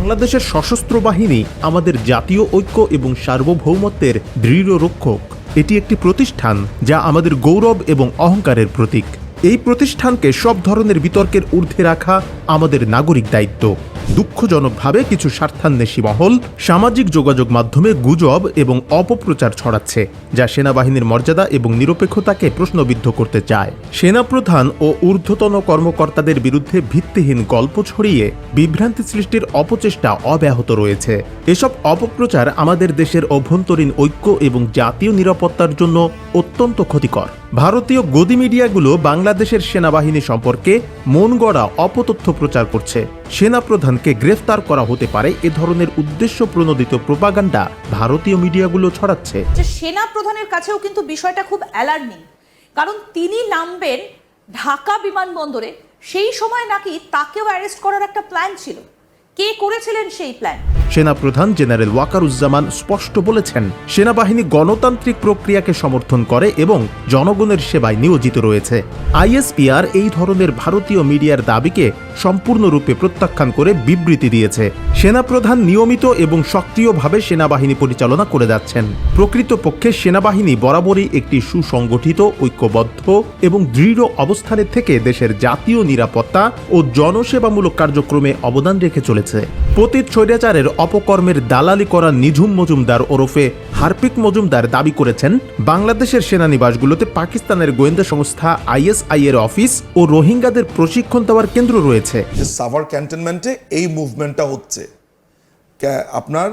বাংলাদেশের সশস্ত্র বাহিনী আমাদের জাতীয় ঐক্য এবং সার্বভৌমত্বের দৃঢ় রক্ষক। এটি একটি প্রতিষ্ঠান যা আমাদের গৌরব এবং অহংকারের প্রতীক। এই প্রতিষ্ঠানকে সব ধরনের বিতর্কের ঊর্ধ্বে রাখা আমাদের নাগরিক দায়িত্ব। দুঃখজনকভাবে কিছু স্বার্থান্বেষী মহল সামাজিক যোগাযোগ মাধ্যমে গুজব এবং অপপ্রচার ছড়াচ্ছে, যা সেনাবাহিনীর মর্যাদা এবং নিরপেক্ষতাকে প্রশ্নবিদ্ধ করতে চায়। সেনাপ্রধান ও ঊর্ধ্বতন কর্মকর্তাদের বিরুদ্ধে ভিত্তিহীন গল্প ছড়িয়ে বিভ্রান্তি সৃষ্টির অপচেষ্টা অব্যাহত রয়েছে। এসব অপপ্রচার আমাদের দেশের অভ্যন্তরীণ ঐক্য এবং জাতীয় নিরাপত্তার জন্য অত্যন্ত ক্ষতিকর। ভারতীয় গদি মিডিয়াগুলো বাংলাদেশের সেনাবাহিনী সম্পর্কে মন গড়া অপতথ্য প্রচার করছে। সেনাপ্রধানকে গ্রেফতার করা হতে পারে এ ধরনের উদ্দেশ্য প্রণোদিত প্রোপাগান্ডা ভারতীয় মিডিয়াগুলো ছড়াচ্ছে। সেনাপ্রধানের কাছেও কিন্তু বিষয়টা খুব অ্যালার্মিং, কারণ তিনি নামবেন ঢাকা বিমানবন্দরে, সেই সময় নাকি তাকেও অ্যারেস্ট করার একটা প্ল্যান ছিল। কে করেছিলেন সেই প্ল্যান? সেনাপ্রধান জেনারেল ওয়াকারুজ্জামান স্পষ্ট বলেছেন, সেনাবাহিনী গণতান্ত্রিক প্রক্রিয়াকে সমর্থন করে এবং জনগণের সেবায় নিয়োজিত রয়েছে। আইএসপিআর এই ধরনের ভারতীয় মিডিয়ার দাবিকে সম্পূর্ণরূপে প্রত্যাখ্যান করে বিবৃতি দিয়েছে। সেনাপ্রধান নিয়মিত এবং সক্রিয়ভাবে সেনাবাহিনী পরিচালনা করে যাচ্ছেন। প্রকৃতপক্ষে সেনাবাহিনী বরাবরই একটি সুসংগঠিত, ঐক্যবদ্ধ এবং দৃঢ় অবস্থানে থেকে দেশের জাতীয় নিরাপত্তা ও জনসেবামূলক কার্যক্রমে অবদান রেখে চলেছে। পতিত স্বৈরাচারের অপকর্মের দালালি করা নিঝুম মজুমদার ওরফে হারপিক মজুমদার দাবি করেছেন, বাংলাদেশের সেনানিবাসগুলোতে পাকিস্তানের গোয়েন্দা সংস্থা আইএসআই এর অফিস ও রোহিঙ্গাদের প্রশিক্ষণ দেওয়ার কেন্দ্র রয়েছে। সাভার ক্যান্টনমেন্টে এই মুভমেন্টটা হচ্ছে। আপনার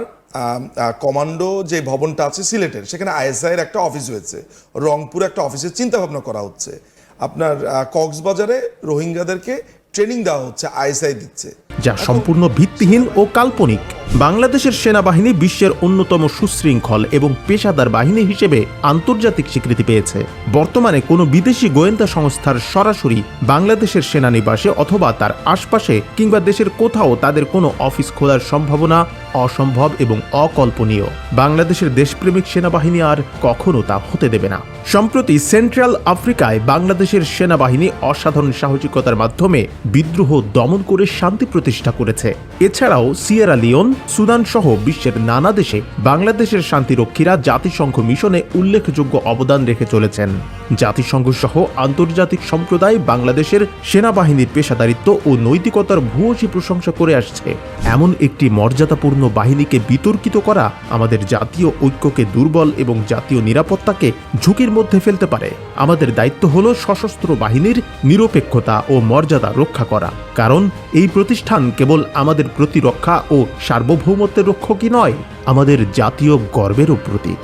কমান্ডো যে ভবনটা আছে সিলেটের, সেখানে আইএসআই এর একটা অফিস হয়েছে। রংপুরে একটা অফিসের চিন্তা ভাবনা করা হচ্ছে। আপনার কক্সবাজারে রোহিঙ্গাদেরকে ট্রেনিং দেওয়া হচ্ছে, আইএসআই দিচ্ছে, যা সম্পূর্ণ ভিত্তিহীন ও কাল্পনিক। বাংলাদেশের সেনাবাহিনী বিশ্বের অন্যতম সুশৃঙ্খল এবং পেশাদার বাহিনী হিসেবে আন্তর্জাতিক স্বীকৃতি পেয়েছে। বর্তমানে কোনো বিদেশি গোয়েন্দা সংস্থার সরাসরি বাংলাদেশের সেনানিবাসে অথবা তার আশপাশে কিংবা দেশের কোথাও তাদের কোনো অফিস খোলার সম্ভাবনা অসম্ভব এবং অকল্পনীয়। বাংলাদেশের দেশপ্রেমিক সেনাবাহিনী আর কখনো তা হতে দেবে না। সম্প্রতি সেন্ট্রাল আফ্রিকায় বাংলাদেশের সেনাবাহিনী অসাধারণ সাহসিকতার মাধ্যমে বিদ্রোহ দমন করে শান্তি প্রতিষ্ঠা করেছে। এছাড়াও সিয়েরা লিওন, সুদান সহ বিশ্বের নানা দেশে বাংলাদেশের শান্তিরক্ষীরা জাতিসংঘ মিশনে উল্লেখযোগ্য অবদান রেখে চলেছেন। জাতিসংঘ সহ আন্তর্জাতিক সম্প্রদায় বাংলাদেশের সেনাবাহিনীর পেশাদারিত্ব ও নৈতিকতার ভূয়সী প্রশংসা করে আসছে। এমন একটি মর্যাদাপূর্ণ বাহিনীকে বিতর্কিত করা আমাদের জাতীয় ঐক্যকে দুর্বল এবং জাতীয় নিরাপত্তাকে ঝুঁকির মধ্যে ফেলতে পারে। আমাদের দায়িত্ব হলো সশস্ত্র বাহিনীর নিরপেক্ষতা ও মর্যাদা রক্ষা করা, কারণ এই প্রতিষ্ঠান কেবল আমাদের প্রতিরক্ষা ও সার্বভৌমত্বের রক্ষকই নয়, আমাদের জাতীয় গর্বেরও প্রতীক।